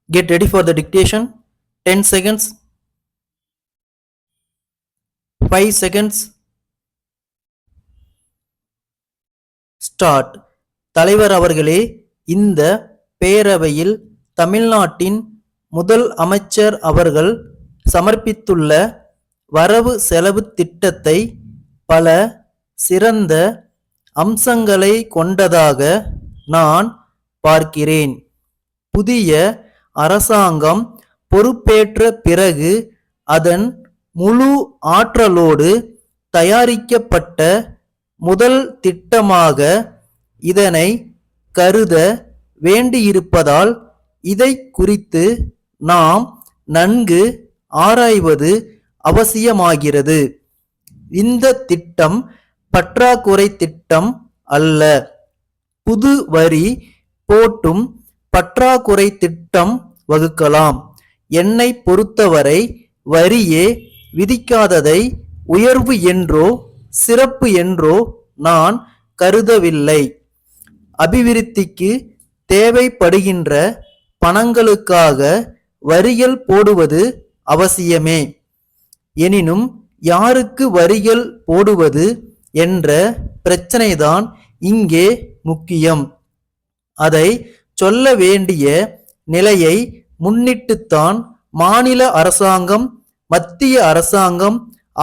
Get ready for the dictation. 10 seconds. 5 seconds. Start. தலைவர் அவர்களே, இந்த பேரவையில் தமிழ்நாட்டின் முதல் அமைச்சர் அவர்கள் சமர்ப்பித்துள்ள வரவு செலவு திட்டத்தை பல சிறந்த அம்சங்களை கொண்டதாக நான் பார்க்கிறேன். புதிய அரசாங்கம் பொறுப்பேற்ற பிறகு அதன் முழு ஆற்றலோடு தயாரிக்கப்பட்ட முதல் திட்டமாக இதனை கருத வேண்டியிருப்பதால் இதை குறித்து நாம் நன்கு ஆராய்வது அவசியமாகிறது. இந்த திட்டம் பற்றாக்குறை திட்டம் அல்ல. புது வரி போட்டும் பற்றாக்குறை திட்டம் வகுக்கலாம். என்னை பொறுத்தவரை வரியே விதிக்காததை உயர்வு என்றோ சிறப்பு என்றோ நான் கருதவில்லை. அபிவிருத்திக்கு தேவைப்படுகின்ற பணங்களுக்காக வரிகள் போடுவது அவசியமே. எனினும் யாருக்கு வரிகள் போடுவது என்ற பிரச்சனைதான் இங்கே முக்கியம். அதை சொல்ல வேண்டிய நிலையை முன்னிட்டுத்தான் மாநில அரசாங்கம் மத்திய அரசாங்கம்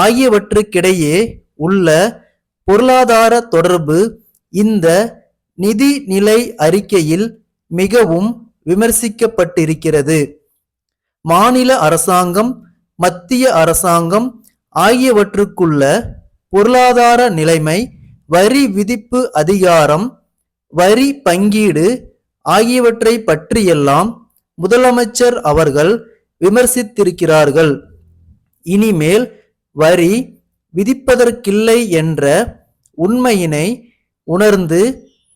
ஆகியவற்றுக்கிடையே உள்ள பொருளாதார தொடர்பு இந்த நிதிநிலை அறிக்கையில் மிகவும் விமர்சிக்கப்பட்டிருக்கிறது. மாநில அரசாங்கம் மத்திய அரசாங்கம் ஆகியவற்றுக்குள்ள பொருளாதார நிலைமை, வரி விதிப்பு அதிகாரம், வரி பங்கீடு ஆகியவற்றை பற்றியெல்லாம் முதலமைச்சர் அவர்கள் விமர்சித்திருக்கிறார்கள். இனிமேல் வரி விதிப்பதற்கில்லை என்ற உண்மையினை உணர்ந்து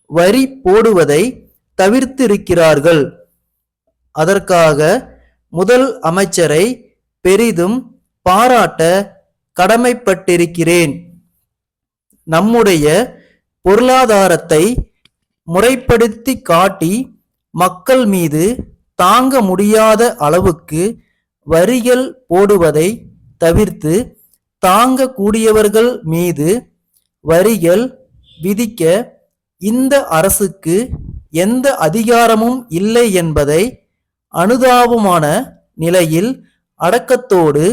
வரி போடுவதை தவிர்த்திருக்கிறார்கள். அதற்காக முதல் அமைச்சரை பெரிதும் பாராட்ட கடமைப்பட்டிருக்கிறேன். நம்முடைய பொருளாதாரத்தை முறைப்படுத்தி காட்டி மக்கள் மீது தாங்க முடியாத அளவுக்கு வரிகள் போடுவதை தவிர்த்து தாங்கக்கூடியவர்கள் மீது வரிகள் விதிக்க இந்த அரசுக்கு எந்த அதிகாரமும் இல்லை என்பதை அனுதாபமான நிலையில் அடக்கத்தோடு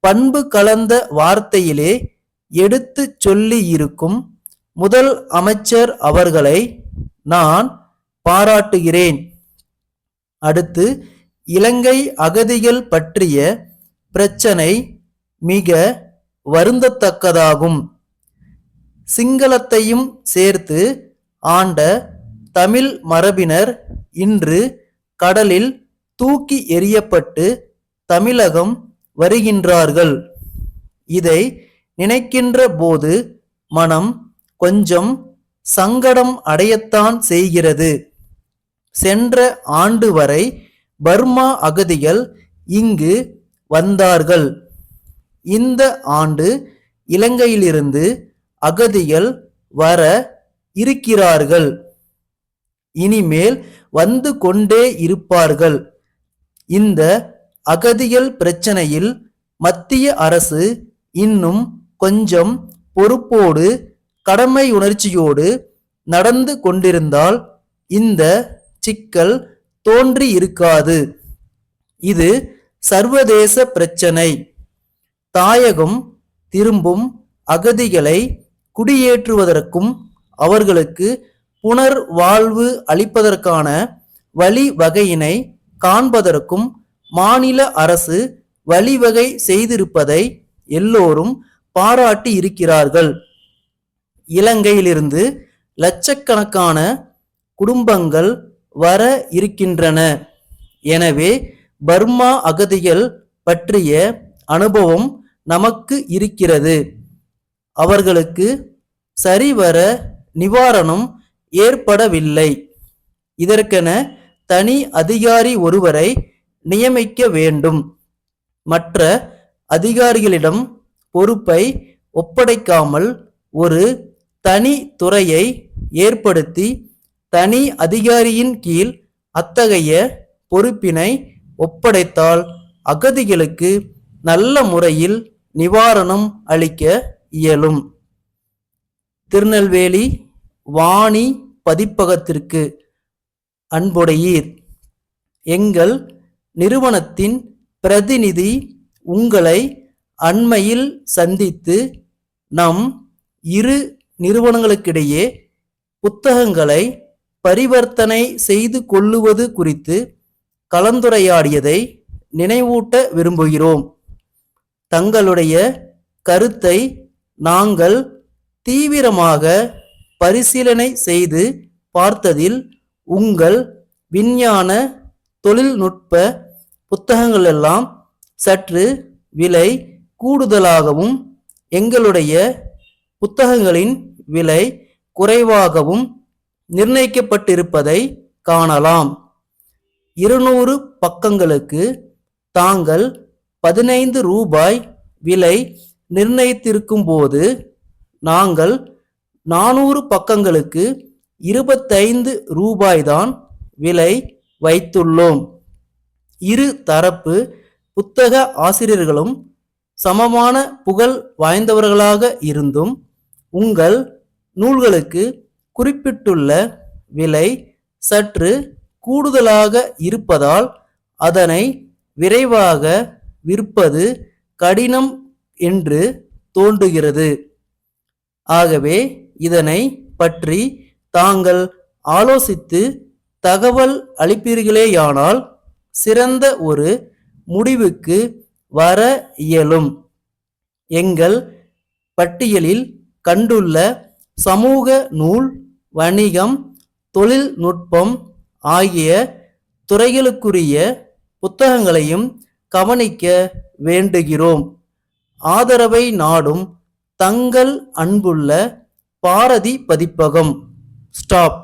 பண்பு கலந்த வார்த்தையிலே எடுத்து சொல்லி இருக்கும் முதல் அமைச்சர் அவர்களை நான் பாராட்டுகிறேன். அடுத்து, இலங்கை அகதிகள் பற்றிய பிரச்சனை மிக வருந்தத்தக்கதாகும். சிங்களத்தையும் சேர்த்து ஆண்ட தமிழ் மரபினர் இன்று கடலில் தூக்கி எறியப்பட்டு தமிழகம் வருகின்றார்கள். இதை நினைக்கின்ற போது மனம் கொஞ்சம் சங்கடம் அடையத்தான் செய்கிறது. சென்ற ஆண்டு வரை பர்மா அகதிகள் இங்கு வந்தார்கள். இந்த ஆண்டு இலங்கையிலிருந்து அகதிகள் வர இருக்கிறார்கள். இனிமேல் வந்து கொண்டே இருப்பார்கள். இந்த அகதிகள் பிரச்சனையில் மத்திய அரசு இன்னும் கொஞ்சம் பொறுப்போடு கடமை உணர்ச்சியோடு நடந்து கொண்டிருந்தால் இந்த சிக்கல் தோன்றி இருக்காது. இது சர்வதேச பிரச்சனை. தாயகம் திரும்பும் அகதிகளை குடியேற்றுவதற்கும் அவர்களுக்கு புனர் வாழ்வு அளிப்பதற்கான வழிவகையினை காண்பதற்கும் மாநில அரசு வழிவகை செய்திருப்பதை எல்லோரும் பாராட்டி இருக்கிறார்கள். இலங்கையிலிருந்து லட்சக்கணக்கான குடும்பங்கள் வர இருக்கின்றன. எனவே பர்மா அகதிகள் பற்றிய அனுபவம் நமக்கு இருக்கிறது. அவர்களுக்கு சரிவர நிவாரணம் ஏற்படவில்லை. இதற்கென தனி அதிகாரி ஒருவரை நியமிக்க வேண்டும். மற்ற அதிகாரிகளிடம் பொறுப்பை ஒப்படைக்காமல் ஒரு தனி துறையை ஏற்படுத்தி தனி அதிகாரியின் கீழ் அத்தகைய பொறுப்பினை ஒப்படைத்தால் அகதிகளுக்கு நல்ல முறையில் நிவாரணம் அளிக்க இயலும். திருநெல்வேலி வாணி பதிப்பகத்திற்கு அன்புடையீர். எங்கள் நிறுவனத்தின் பிரதிநிதி உங்களை அண்மையில் சந்தித்து நம் இரு நிறுவனங்களுக்கிடையே புத்தகங்களை பரிவர்த்தனை செய்து கொள்ளுவது குறித்து கலந்துரையாடியதை நினைவூட்ட விரும்புகிறோம். தங்களுடைய கருத்தை நாங்கள் தீவிரமாக பரிசீலனை செய்து பார்த்ததில் உங்கள் விஞ்ஞான தொழில்நுட்ப புத்தகங்களெல்லாம் சற்று விலை கூடுதலாகவும் எங்களுடைய புத்தகங்களின் விலை குறைவாகவும் நிர்ணயிக்கப்பட்டிருப்பதை காணலாம். 200 பக்கங்களுக்கு தாங்கள் 15 ரூபாய் விலை நிர்ணயித்திருக்கும் போது நாங்கள் 400 பக்கங்களுக்கு 25 ரூபாய்தான் விலை வைத்துள்ளோம். இரு தரப்பு புத்தக ஆசிரியர்களும் சமமான புகழ் வாய்ந்தவர்களாக இருந்தும் உங்கள் நூல்களுக்கு குறிப்பிட்டுள்ள விலை சற்று கூடுதலாக இருப்பதால் அதனை விரைவாக விற்பது கடினம் என்று தோன்றுகிறது. ஆகவே இதனை பற்றி தாங்கள் ஆலோசித்து தகவல் அளிப்பீர்களேயானால் சிறந்த ஒரு முடிவுக்கு வர இயலும். எங்கள் பட்டியலில் கண்டுள்ள சமூக நூல், வணிகம், தொழில்நுட்பம் ஆகிய துறைகளுக்குரிய புத்தகங்களையும் கவனிக்க வேண்டுகிறோம். ஆதரவை நாடும் தங்கள் அன்புள்ள பாரதி பதிப்பகம். ஸ்டாப்.